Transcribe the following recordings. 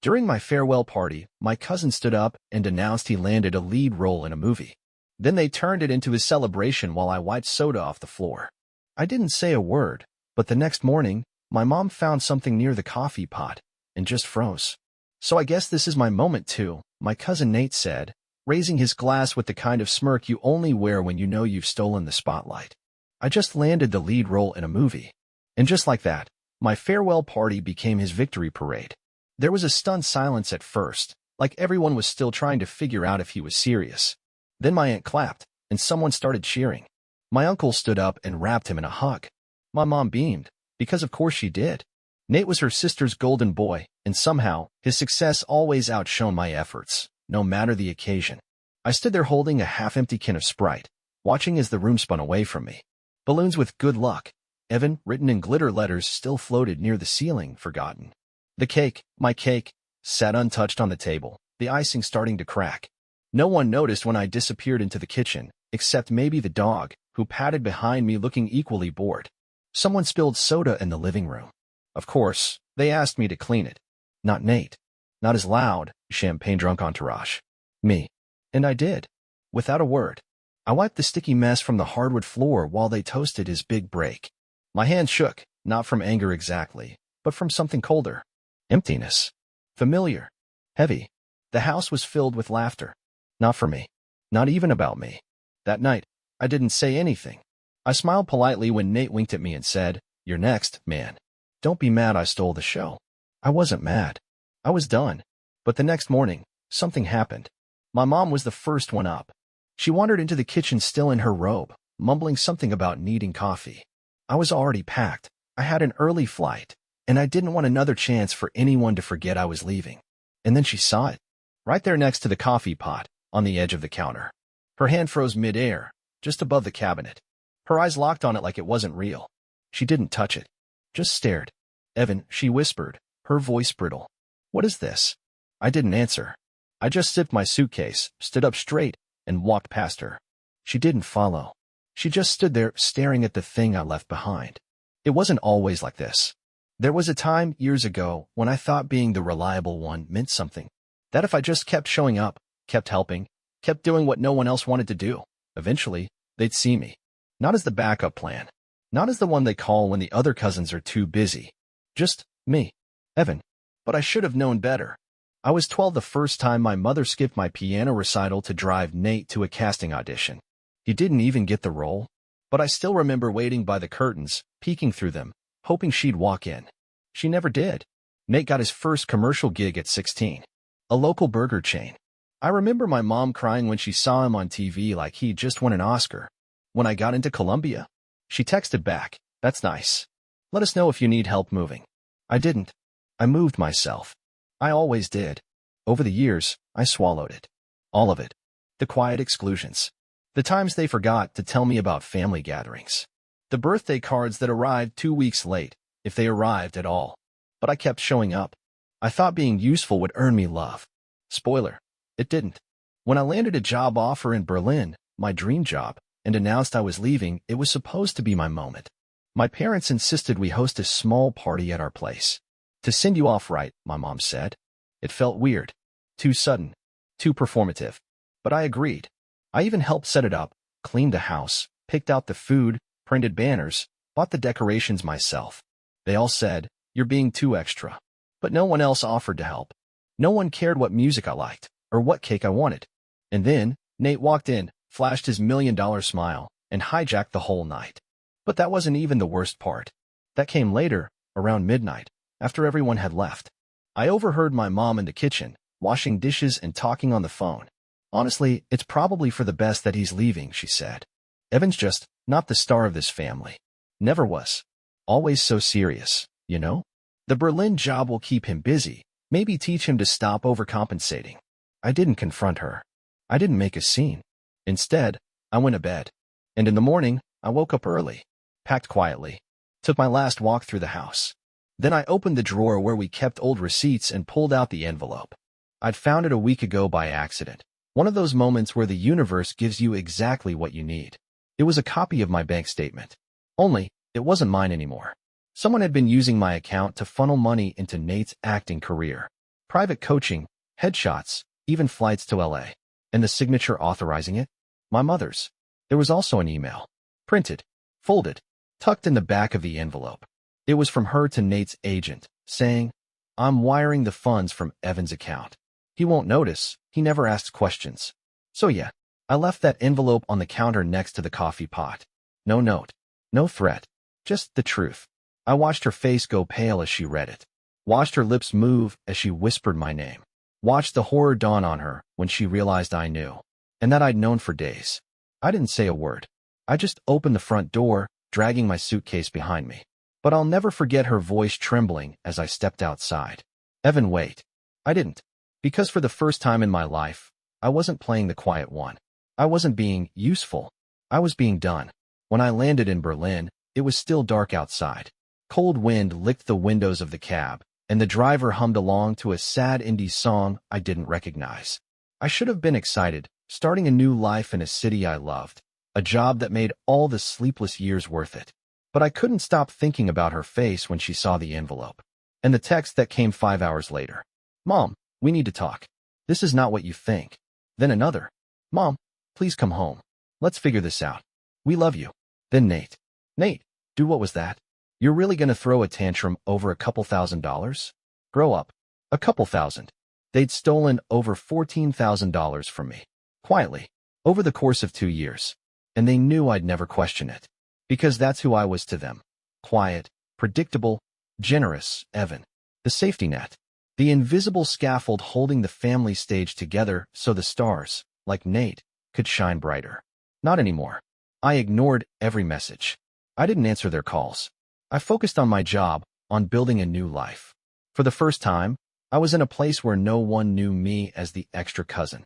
During my farewell party, my cousin stood up and announced he landed a lead role in a movie. Then they turned it into his celebration while I wiped soda off the floor. I didn't say a word, but the next morning, my mom found something near the coffee pot and just froze. "So I guess this is my moment too," my cousin Nate said, raising his glass with the kind of smirk you only wear when you know you've stolen the spotlight. I just landed the lead role in a movie. And just like that, my farewell party became his victory parade. There was a stunned silence at first, like everyone was still trying to figure out if he was serious. Then my aunt clapped, and someone started cheering. My uncle stood up and wrapped him in a hug. My mom beamed, because of course she did. Nate was her sister's golden boy, and somehow, his success always outshone my efforts, no matter the occasion. I stood there holding a half-empty can of Sprite, watching as the room spun away from me. Balloons with "Good luck, Evan," written in glitter letters, still floated near the ceiling, forgotten. The cake, my cake, sat untouched on the table, the icing starting to crack. No one noticed when I disappeared into the kitchen, except maybe the dog, who padded behind me looking equally bored. Someone spilled soda in the living room. Of course, they asked me to clean it. Not Nate. Not his loud, champagne-drunk entourage. Me. And I did. Without a word. I wiped the sticky mess from the hardwood floor while they toasted his big break. My hand shook, not from anger exactly, but from something colder. Emptiness. Familiar. Heavy. The house was filled with laughter. Not for me. Not even about me. That night, I didn't say anything. I smiled politely when Nate winked at me and said, "You're next, man. Don't be mad I stole the show." I wasn't mad. I was done. But the next morning, something happened. My mom was the first one up. She wandered into the kitchen still in her robe, mumbling something about needing coffee. I was already packed. I had an early flight, and I didn't want another chance for anyone to forget I was leaving. And then she saw it. Right there next to the coffee pot, on the edge of the counter. Her hand froze mid-air, just above the cabinet. Her eyes locked on it like it wasn't real. She didn't touch it. Just stared. "Evan," she whispered, her voice brittle. "What is this?" I didn't answer. I just zipped my suitcase, stood up straight, and walked past her. She didn't follow. She just stood there staring at the thing I left behind. It wasn't always like this. There was a time, years ago, when I thought being the reliable one meant something. That if I just kept showing up, kept helping, kept doing what no one else wanted to do, eventually, they'd see me. Not as the backup plan. Not as the one they call when the other cousins are too busy. Just me. Evan. But I should have known better. I was 12 the first time my mother skipped my piano recital to drive Nate to a casting audition. He didn't even get the role. But I still remember waiting by the curtains, peeking through them, hoping she'd walk in. She never did. Nate got his first commercial gig at 16. A local burger chain. I remember my mom crying when she saw him on TV like he'd just won an Oscar. When I got into Columbia, she texted back, "That's nice. Let us know if you need help moving." I didn't. I moved myself. I always did. Over the years, I swallowed it. All of it. The quiet exclusions. The times they forgot to tell me about family gatherings. The birthday cards that arrived 2 weeks late, if they arrived at all. But I kept showing up. I thought being useful would earn me love. Spoiler, it didn't. When I landed a job offer in Berlin, my dream job, and announced I was leaving, it was supposed to be my moment. My parents insisted we host a small party at our place. To send you off right, my mom said. It felt weird. Too sudden. Too performative. But I agreed. I even helped set it up, cleaned the house, picked out the food, printed banners, bought the decorations myself. They all said, "You're being too extra." But no one else offered to help. No one cared what music I liked, or what cake I wanted. And then, Nate walked in, flashed his $1,000,000 smile, and hijacked the whole night. But that wasn't even the worst part. That came later, around midnight, after everyone had left. I overheard my mom in the kitchen, washing dishes and talking on the phone. "Honestly, it's probably for the best that he's leaving," she said. "Evan's just not the star of this family. Never was. Always so serious, you know? The Berlin job will keep him busy, maybe teach him to stop overcompensating." I didn't confront her. I didn't make a scene. Instead, I went to bed. And in the morning, I woke up early, packed quietly, took my last walk through the house. Then I opened the drawer where we kept old receipts and pulled out the envelope. I'd found it a week ago by accident. One of those moments where the universe gives you exactly what you need. It was a copy of my bank statement. Only, it wasn't mine anymore. Someone had been using my account to funnel money into Nate's acting career. Private coaching, headshots, even flights to LA. And the signature authorizing it? My mother's. There was also an email. Printed, folded, tucked in the back of the envelope. It was from her to Nate's agent, saying, "I'm wiring the funds from Evan's account. He won't notice, he never asks questions." So yeah, I left that envelope on the counter next to the coffee pot. No note, no threat, just the truth. I watched her face go pale as she read it. Watched her lips move as she whispered my name. Watched the horror dawn on her when she realized I knew, and that I'd known for days. I didn't say a word. I just opened the front door, dragging my suitcase behind me. But I'll never forget her voice trembling as I stepped outside. "Evan, wait." I didn't. Because for the first time in my life, I wasn't playing the quiet one. I wasn't being useful. I was being done. When I landed in Berlin, it was still dark outside. Cold wind licked the windows of the cab, and the driver hummed along to a sad indie song I didn't recognize. I should have been excited, starting a new life in a city I loved, a job that made all the sleepless years worth it. But I couldn't stop thinking about her face when she saw the envelope. And the text that came 5 hours later. "Mom, we need to talk. This is not what you think." Then another. "Mom, please come home. Let's figure this out. We love you." Then Nate. "Nate, dude, what was that? You're really gonna throw a tantrum over a couple $1,000s? Grow up." A couple thousand. They'd stolen over $14,000 from me. Quietly. Over the course of 2 years. And they knew I'd never question it. Because that's who I was to them. Quiet, predictable, generous, Evan. The safety net. The invisible scaffold holding the family stage together so the stars, like Nate, could shine brighter. Not anymore. I ignored every message. I didn't answer their calls. I focused on my job, on building a new life. For the first time, I was in a place where no one knew me as the extra cousin.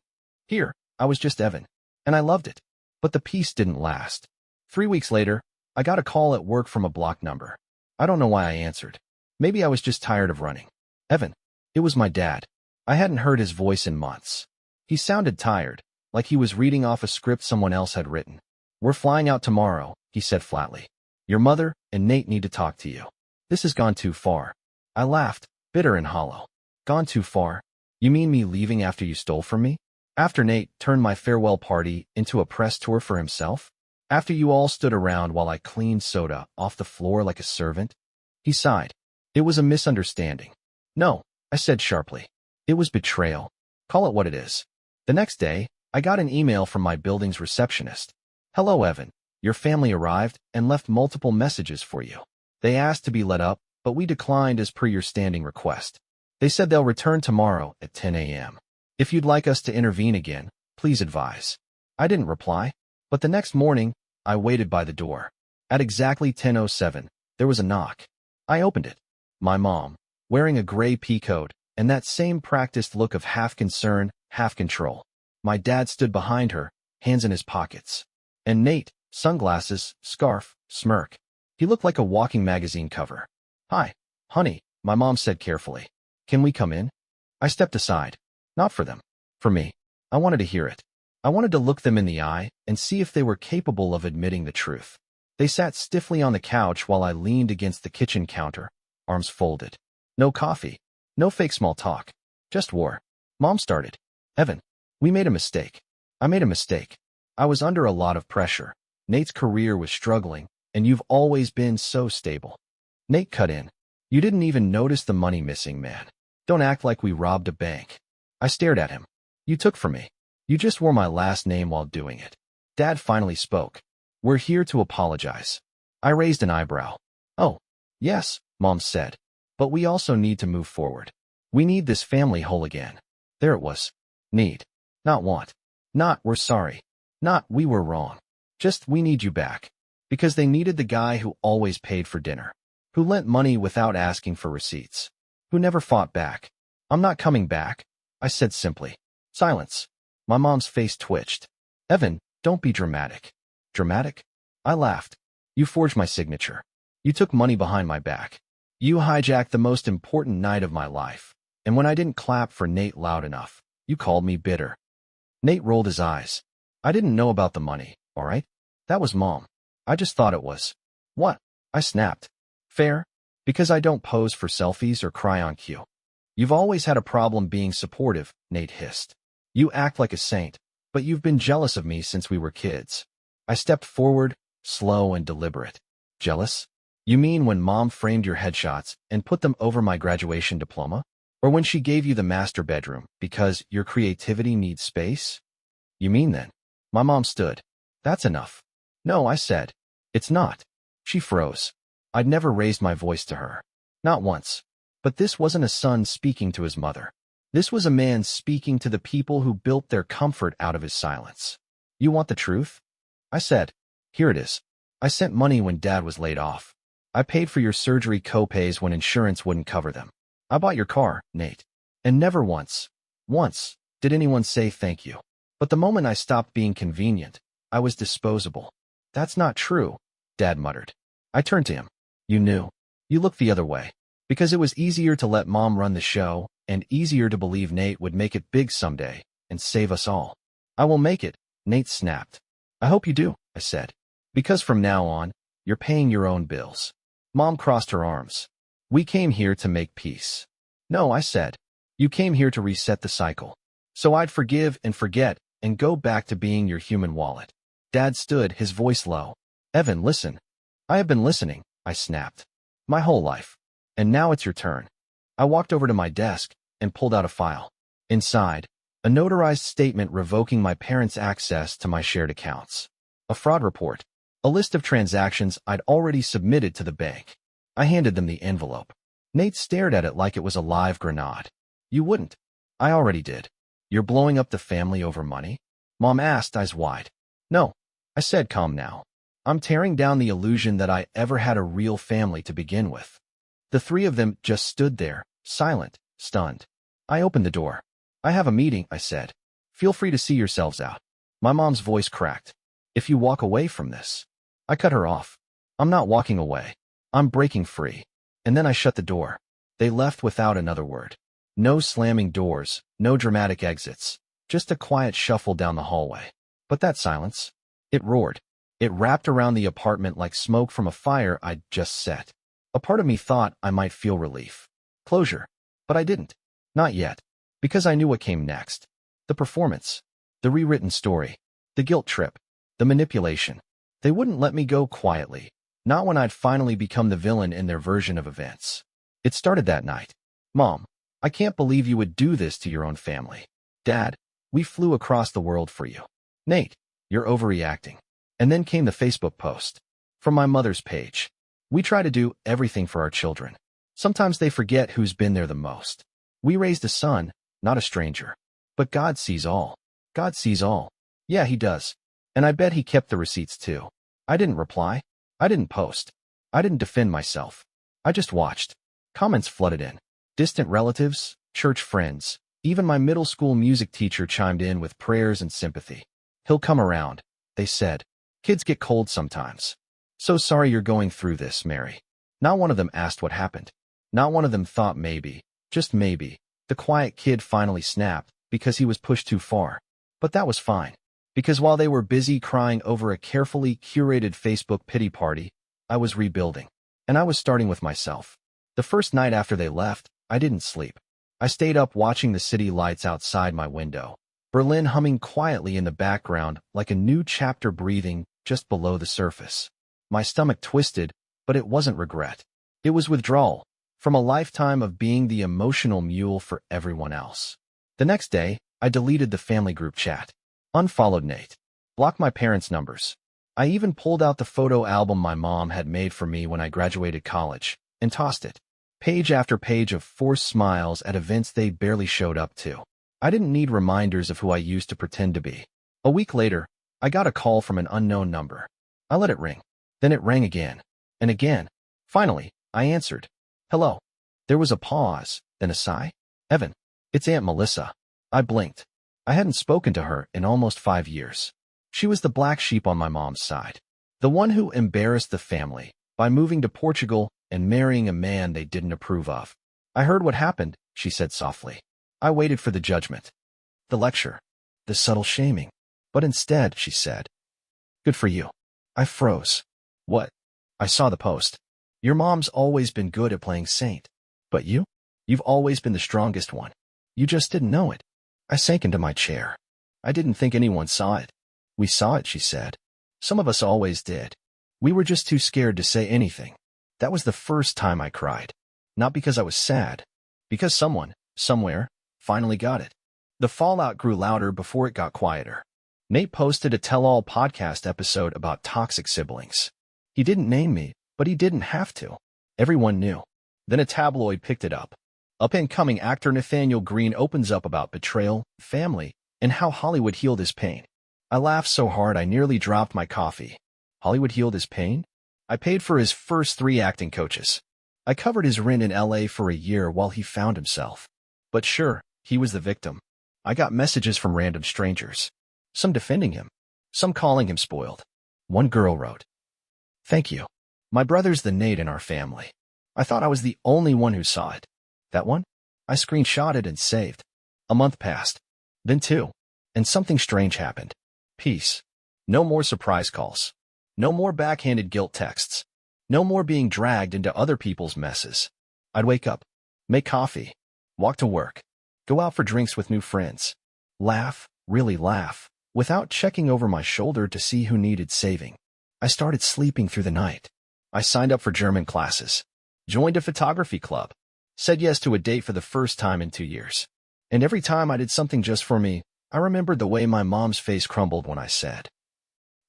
Here, I was just Evan. And I loved it. But the peace didn't last. 3 weeks later, I got a call at work from a blocked number. I don't know why I answered. Maybe I was just tired of running. "Evan." It was my dad. I hadn't heard his voice in months. He sounded tired, like he was reading off a script someone else had written. "We're flying out tomorrow," he said flatly. "Your mother and Nate need to talk to you. This has gone too far." I laughed, bitter and hollow. "Gone too far? You mean me leaving after you stole from me? After Nate turned my farewell party into a press tour for himself? After you all stood around while I cleaned soda off the floor like a servant?" He sighed. "It was a misunderstanding." "No," I said sharply. "It was betrayal. Call it what it is." The next day, I got an email from my building's receptionist. "Hello, Evan. Your family arrived and left multiple messages for you. They asked to be let up, but we declined as per your standing request. They said they'll return tomorrow at 10 a.m. If you'd like us to intervene again, please advise." I didn't reply, but the next morning, I waited by the door. At exactly 10:07, there was a knock. I opened it. My mom, wearing a gray pea coat and that same practiced look of half concern, half control. My dad stood behind her, hands in his pockets. And Nate, sunglasses, scarf, smirk. He looked like a walking magazine cover. "Hi, honey," my mom said carefully. "Can we come in?" I stepped aside. Not for them. For me. I wanted to hear it. I wanted to look them in the eye and see if they were capable of admitting the truth. They sat stiffly on the couch while I leaned against the kitchen counter, arms folded. No coffee. No fake small talk. Just war. Mom started. "Evan, we made a mistake. I made a mistake. I was under a lot of pressure. Nate's career was struggling, and you've always been so stable." Nate cut in. "You didn't even notice the money missing, man. Don't act like we robbed a bank." I stared at him. "You took from me. You just wore my last name while doing it." Dad finally spoke. "We're here to apologize." I raised an eyebrow. "Oh, yes," Mom said. "But we also need to move forward. We need this family whole again." There it was. Need. Not want. Not we're sorry. Not we were wrong. Just we need you back. Because they needed the guy who always paid for dinner. Who lent money without asking for receipts. Who never fought back. "I'm not coming back," I said simply. Silence. My mom's face twitched. "Evan, don't be dramatic." Dramatic? I laughed. "You forged my signature. You took money behind my back. You hijacked the most important night of my life. And when I didn't clap for Nate loud enough, you called me bitter." Nate rolled his eyes. "I didn't know about the money, all right? That was Mom. I just thought it was." "What?" I snapped. "Fair? Because I don't pose for selfies or cry on cue." You've always had a problem being supportive, Nate hissed. You act like a saint, but you've been jealous of me since we were kids. I stepped forward, slow and deliberate. Jealous? You mean when Mom framed your headshots and put them over my graduation diploma? Or when she gave you the master bedroom because your creativity needs space? You mean then? My mom stood. That's enough. No, I said. It's not. She froze. I'd never raised my voice to her. Not once. But this wasn't a son speaking to his mother. This was a man speaking to the people who built their comfort out of his silence. You want the truth? I said. Here it is. I sent money when Dad was laid off. I paid for your surgery co-pays when insurance wouldn't cover them. I bought your car, Nate. And never once, did anyone say thank you. But the moment I stopped being convenient, I was disposable. That's not true, Dad muttered. I turned to him. You knew. You looked the other way. Because it was easier to let Mom run the show, and easier to believe Nate would make it big someday, and save us all. I will make it, Nate snapped. I hope you do, I said. Because from now on, you're paying your own bills. Mom crossed her arms. We came here to make peace. No, I said. You came here to reset the cycle. So I'd forgive and forget, and go back to being your human wallet. Dad stood, his voice low. Evan, listen. I have been listening, I snapped. My whole life. And now it's your turn. I walked over to my desk and pulled out a file. Inside, a notarized statement revoking my parents' access to my shared accounts. A fraud report. A list of transactions I'd already submitted to the bank. I handed them the envelope. Nate stared at it like it was a live grenade. You wouldn't. I already did. You're blowing up the family over money? Mom asked, eyes wide. No. I said, calm now. I'm tearing down the illusion that I ever had a real family to begin with. The three of them just stood there, silent, stunned. I opened the door. I have a meeting, I said. Feel free to see yourselves out. My mom's voice cracked. If you walk away from this. I cut her off. I'm not walking away. I'm breaking free. And then I shut the door. They left without another word. No slamming doors, no dramatic exits. Just a quiet shuffle down the hallway. But that silence, it roared. It wrapped around the apartment like smoke from a fire I'd just set. A part of me thought I might feel relief. Closure. But I didn't. Not yet. Because I knew what came next. The performance. The rewritten story. The guilt trip. The manipulation. They wouldn't let me go quietly. Not when I'd finally become the villain in their version of events. It started that night. Mom, I can't believe you would do this to your own family. Dad, we flew across the world for you. Nate, you're overreacting. And then came the Facebook post. From my mother's page. We try to do everything for our children. Sometimes they forget who's been there the most. We raised a son, not a stranger. But God sees all. God sees all. Yeah, he does. And I bet he kept the receipts too. I didn't reply. I didn't post. I didn't defend myself. I just watched. Comments flooded in. Distant relatives, church friends, even my middle school music teacher chimed in with prayers and sympathy. He'll come around, they said. Kids get cold sometimes. So sorry you're going through this, Mary. Not one of them asked what happened. Not one of them thought maybe, just maybe, the quiet kid finally snapped because he was pushed too far. But that was fine. Because while they were busy crying over a carefully curated Facebook pity party, I was rebuilding. And I was starting with myself. The first night after they left, I didn't sleep. I stayed up watching the city lights outside my window. Berlin humming quietly in the background like a new chapter breathing just below the surface. My stomach twisted, but it wasn't regret. It was withdrawal from a lifetime of being the emotional mule for everyone else. The next day, I deleted the family group chat. Unfollowed Nate. Blocked my parents' numbers. I even pulled out the photo album my mom had made for me when I graduated college and tossed it. Page after page of forced smiles at events they barely showed up to. I didn't need reminders of who I used to pretend to be. A week later, I got a call from an unknown number. I let it ring. Then it rang again. And again. Finally, I answered. Hello. There was a pause, then a sigh. Evan, it's Aunt Melissa. I blinked. I hadn't spoken to her in almost 5 years. She was the black sheep on my mom's side. The one who embarrassed the family by moving to Portugal and marrying a man they didn't approve of. I heard what happened, she said softly. I waited for the judgment. The lecture. The subtle shaming. But instead, she said, good for you. I froze. What? I saw the post. Your mom's always been good at playing saint. But you? You've always been the strongest one. You just didn't know it. I sank into my chair. I didn't think anyone saw it. We saw it, she said. Some of us always did. We were just too scared to say anything. That was the first time I cried. Not because I was sad. Because someone, somewhere, finally got it. The fallout grew louder before it got quieter. Nate posted a tell-all podcast episode about toxic siblings. He didn't name me, but he didn't have to. Everyone knew. Then a tabloid picked it up. Up-and-coming actor Nathaniel Green opens up about betrayal, family, and how Hollywood healed his pain. I laughed so hard I nearly dropped my coffee. Hollywood healed his pain? I paid for his first 3 acting coaches. I covered his rent in LA for a year while he found himself. But sure, he was the victim. I got messages from random strangers. Some defending him. Some calling him spoiled. One girl wrote, "Thank you. My brother's the Nate in our family." I thought I was the only one who saw it. That one? I screenshotted and saved. A month passed. Then 2. And something strange happened. Peace. No more surprise calls. No more backhanded guilt texts. No more being dragged into other people's messes. I'd wake up, make coffee, walk to work, go out for drinks with new friends, laugh, really laugh, without checking over my shoulder to see who needed saving. I started sleeping through the night. I signed up for German classes, joined a photography club, said yes to a date for the first time in 2 years. And every time I did something just for me, I remembered the way my mom's face crumbled when I said,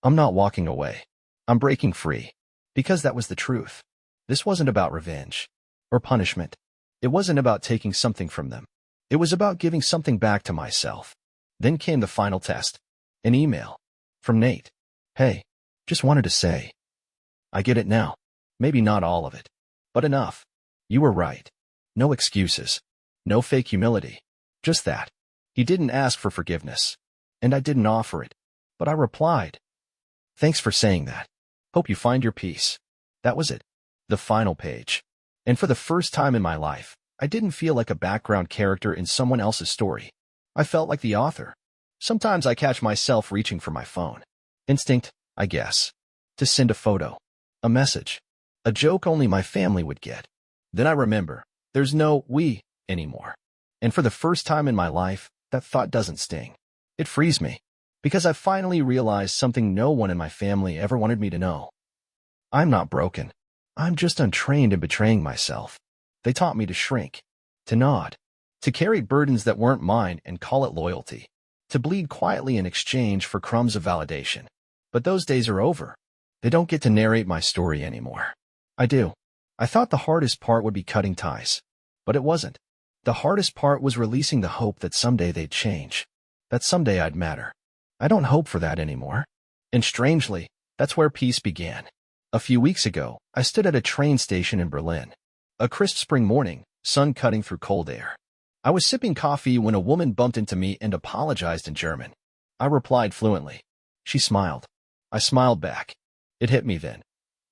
"I'm not walking away. I'm breaking free." Because that was the truth. This wasn't about revenge or punishment. It wasn't about taking something from them. It was about giving something back to myself. Then came the final test. An email. From Nate. "Hey, just wanted to say. I get it now. Maybe not all of it. But enough. You were right. No excuses. No fake humility. Just that." He didn't ask for forgiveness. And I didn't offer it. But I replied, "Thanks for saying that. Hope you find your peace." That was it. The final page. And for the first time in my life, I didn't feel like a background character in someone else's story. I felt like the author. Sometimes I catch myself reaching for my phone. Instinct, I guess. To send a photo. A message. A joke only my family would get. Then I remember, there's no we anymore. And for the first time in my life, that thought doesn't sting. It frees me. Because I finally realized something no one in my family ever wanted me to know. I'm not broken. I'm just untrained in betraying myself. They taught me to shrink, to nod, to carry burdens that weren't mine and call it loyalty, to bleed quietly in exchange for crumbs of validation. But those days are over. They don't get to narrate my story anymore. I do. I thought the hardest part would be cutting ties. But it wasn't. The hardest part was releasing the hope that someday they'd change. That someday I'd matter. I don't hope for that anymore. And strangely, that's where peace began. A few weeks ago, I stood at a train station in Berlin. A crisp spring morning, sun cutting through cold air. I was sipping coffee when a woman bumped into me and apologized in German. I replied fluently. She smiled. I smiled back. It hit me then.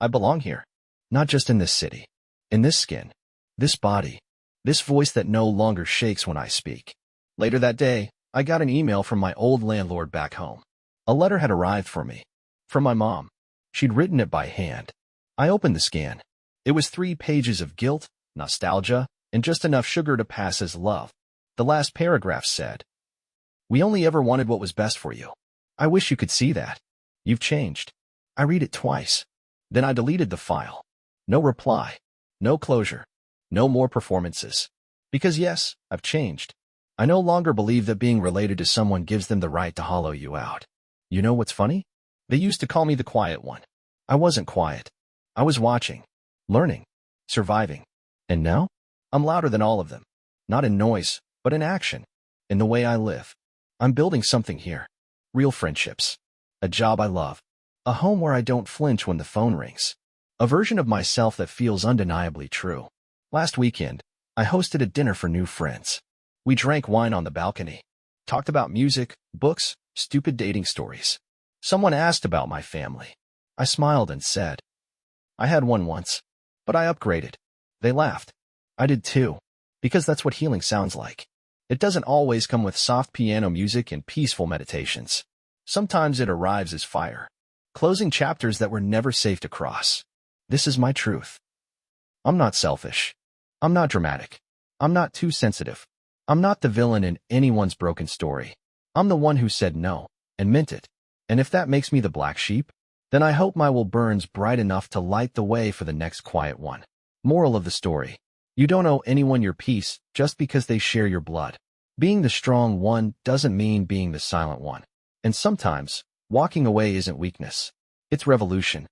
I belong here. Not just in this city. In this skin. This body. This voice that no longer shakes when I speak. Later that day, I got an email from my old landlord back home. A letter had arrived for me. From my mom. She'd written it by hand. I opened the scan. It was 3 pages of guilt, nostalgia, and just enough sugar to pass as love. The last paragraph said, "We only ever wanted what was best for you. I wish you could see that. You've changed." I read it twice. Then I deleted the file. No reply. No closure. No more performances. Because yes, I've changed. I no longer believe that being related to someone gives them the right to hollow you out. You know what's funny? They used to call me the quiet one. I wasn't quiet. I was watching, learning, surviving. And now? I'm louder than all of them. Not in noise, but in action. In the way I live. I'm building something here. Real friendships. A job I love. A home where I don't flinch when the phone rings. A version of myself that feels undeniably true. Last weekend, I hosted a dinner for new friends. We drank wine on the balcony, talked about music, books, stupid dating stories. Someone asked about my family. I smiled and said, "I had one once, but I upgraded." They laughed. I did too, because that's what healing sounds like. It doesn't always come with soft piano music and peaceful meditations. Sometimes it arrives as fire, closing chapters that were never safe to cross. This is my truth. I'm not selfish. I'm not dramatic. I'm not too sensitive. I'm not the villain in anyone's broken story. I'm the one who said no, and meant it. And if that makes me the black sheep, then I hope my will burns bright enough to light the way for the next quiet one. Moral of the story. You don't owe anyone your peace just because they share your blood. Being the strong one doesn't mean being the silent one. And sometimes, walking away isn't weakness. It's revolution.